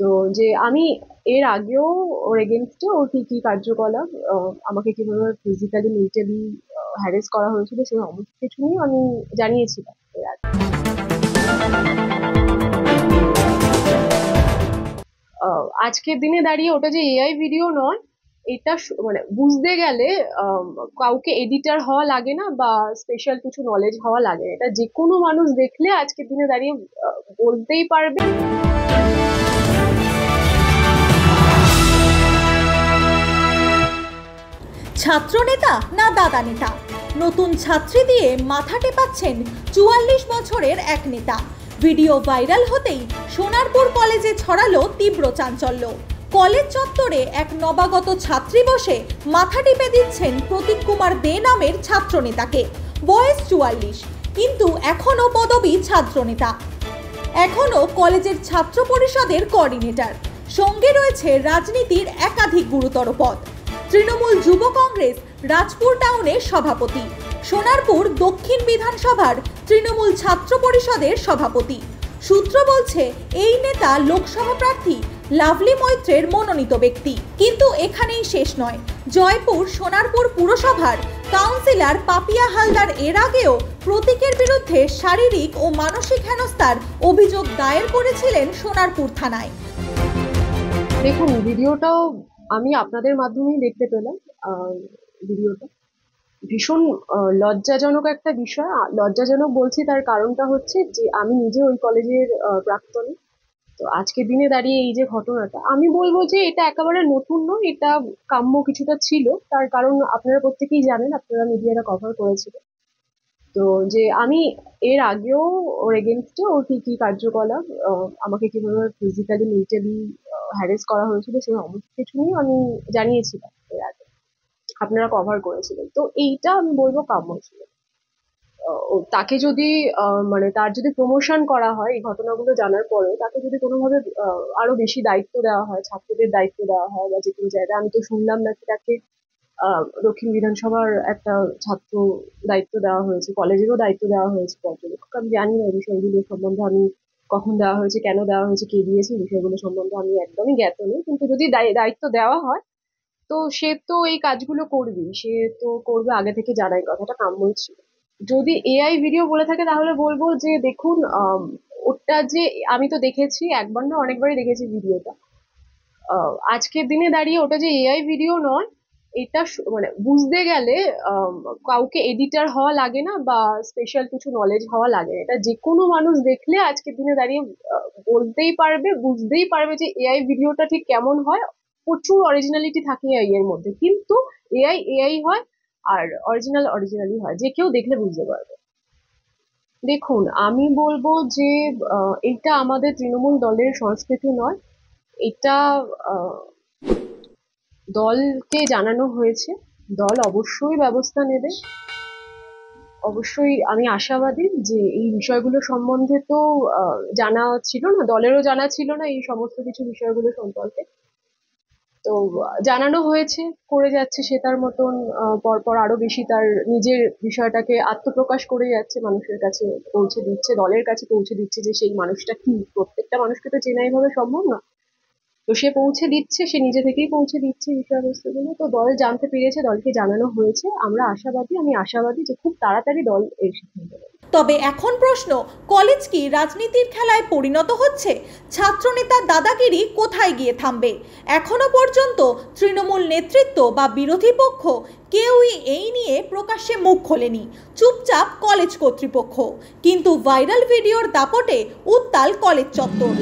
তো যে আমি এর আগেও ওর এগেনস্টে ওর কি কি কার্যকলাপ, আমাকে কিভাবে ফিজিক্যালি মেন্টালি হ্যারেস করা হয়েছিল সেই সমস্ত কিছু নিয়ে আমি জানিয়েছিলাম এর আগে। আজকের দিনে দাঁড়িয়ে ওটা যে এআই ভিডিও নয়, এটা মানে বুঝতে গেলে কাউকে এডিটার হওয়া লাগে না বা স্পেশাল কিছু নলেজ হওয়া লাগে না। এটা যে কোনো মানুষ দেখলে আজকের দিনে দাঁড়িয়ে বলতেই পারবে। ছাত্রনেতা না দাদা নেতা, নতুন ছাত্রী দিয়ে মাথা টেপাচ্ছেন 44 বছরের এক নেতা। ভিডিও ভাইরাল হতেই সোনারপুর কলেজে ছড়ালো তীব্র চাঞ্চল্য। কলেজ চত্বরে এক নবাগত ছাত্রী বসে মাথা টিপে দিচ্ছেন প্রতীক কুমার দে নামের ছাত্রনেতাকে। বয়স 44, কিন্তু এখনো পদবী ছাত্রনেতা, এখনো কলেজের ছাত্র পরিষদের কোঅর্ডিনেটর, সঙ্গে রয়েছে রাজনীতির একাধিক গুরুতর পদ। তৃণমূল যুব কংগ্রেস রাজপুর টাউনের সভাপতি, সোনারপুর দক্ষিণ বিধানসভার তৃণমূল ছাত্র পরিষদের সভাপতি। সূত্র বলছে এই নেতা লোকসভা প্রার্থী লাভলি মৈত্রের মনোনীত ব্যক্তি। কিন্তু এখানেই শেষ নয়। জয়পুর সোনারপুর পুরসভার কাউন্সিলর পাপিয়া হালদার এর আগেও প্রতীকের বিরুদ্ধে শারীরিক ও মানসিক হেনস্থার অভিযোগ দায়ের করেছিলেন সোনারপুর থানায়। দেখুন, ভিডিওটাও আমি আপনাদের মাধ্যমেই দেখতে পেলাম। ভিডিওটা ভীষণ লজ্জাজনক একটা বিষয়। লজ্জাজনক বলছি তার কারণটা হচ্ছে যে আমি নিজে ওই কলেজের প্রাক্তনী। তো আজকের দিনে দাঁড়িয়ে এই যে ঘটনাটা, আমি বলবো যে এটা একেবারে নতুন নয়, এটা কাম্য কিছুটা ছিল। তার কারণ আপনারা প্রত্যেকেই জানেন, আপনারা মিডিয়াটা কভার করেছিলেন। তো যে আমি এর আগেও ওর এগেনস্টে ওর কি কি কার্যকলাপ, আমাকে কিভাবে ফিজিক্যালি মেন্টালি হ্যারেস করা হয়েছিল সেই সমস্ত কিছু নিয়ে আমি জানিয়েছিলাম এর আগে, আপনারা কভার করেছিলেন। তো এইটা আমি বলবো কাম্য ছিল। তাকে যদি মানে তার যদি প্রমোশন করা হয় এই ঘটনাগুলো জানার পরে, তাকে যদি কোনোভাবে আরো বেশি দায়িত্ব দেওয়া হয়, ছাত্রদের দায়িত্ব দেওয়া হয় বা যে কোনো জায়গায়, আমি তো শুনলাম নাকি তাকে দক্ষিণ বিধানসভার একটা ছাত্র দায়িত্ব দেওয়া হয়েছে, কলেজেরও দায়িত্ব দেওয়া হয়েছে পর্যবেক্ষক। আমি জানি না এই বিষয়গুলো সম্বন্ধে, আমি কখন দেওয়া হয়েছে, কেন দেওয়া হয়েছে, কে দিয়েছে, এই বিষয়গুলো সম্বন্ধে আমি একদমই জ্ঞাত নই। কিন্তু যদি দায়িত্ব দেওয়া হয় তো সে তো এই কাজগুলো করবেই, সে তো করবে, আগে থেকে জানাই, কথাটা কাম্যই ছিল। যদি এআই ভিডিও বলে থাকে তাহলে বলবো যে দেখুন, ওটা যে আমি তো দেখেছি, একবার না অনেকবারই দেখেছি ভিডিওটা। আজকের দিনে দাঁড়িয়ে ওটা যে এআই ভিডিও নয়, এটা মানে বুঝতে গেলে কাউকে এডিটার হওয়া লাগে না বা স্পেশাল কিছু নলেজ হওয়া লাগে না। এটা যে কোনো মানুষ দেখলে আজকের দিনে দাঁড়িয়ে বলতেই পারবে, বুঝতেই পারবে যে এআই ভিডিওটা ঠিক কেমন হয়। প্রচুর অরিজিনালিটি থাকে এআই এর মধ্যে, কিন্তু এআই এআই হয় আর অরিজিনাল অরিজিনালি হয়, যে কেউ দেখলে বুঝতে পারবে। দেখুন, আমি বলবো যে এটা আমাদের তৃণমূল দলের সংস্কৃতি নয়। এটা দলকে জানানো হয়েছে, দল অবশ্যই ব্যবস্থা নেবে। অবশ্যই আমি আশাবাদী যে এই বিষয়গুলো সম্বন্ধে তো জানা ছিল না, দলেরও জানা ছিল না এই সমস্ত কিছু বিষয়গুলো সম্পর্কে। তো জানানো হয়েছে, করে যাচ্ছে সে তার মতন, পরপর আরো বেশি তার নিজের বিষয়টাকে আত্মপ্রকাশ করে যাচ্ছে, মানুষের কাছে পৌঁছে দিচ্ছে, দলের কাছে পৌঁছে দিচ্ছে যে সেই মানুষটা কি। প্রত্যেকটা মানুষকে তো চেনা এইভাবে সম্ভব না। তো সে পৌঁছে দিচ্ছে, সে নিজে থেকেই পৌঁছে দিচ্ছে বিষয়বস্তুগুলো। তো দল জানতে পেরেছে, দলকে জানানো হয়েছে। আমরা আশাবাদী, আমি আশাবাদী যে খুব তাড়াতাড়ি দল এর সিদ্ধান্ত নেবে। তবে এখন প্রশ্ন, কলেজ কি রাজনীতির খেলায় পরিণত হচ্ছে? ছাত্রনেতার দাদাগিরি কোথায় গিয়ে থামবে? এখনো পর্যন্ত তৃণমূল নেতৃত্ব বা বিরোধী পক্ষ কেউই এই নিয়ে প্রকাশ্যে মুখ খোলেনি, চুপচাপ কলেজ কর্তৃপক্ষ। কিন্তু ভাইরাল ভিডিওর দাপটে উত্তাল কলেজ চত্বর।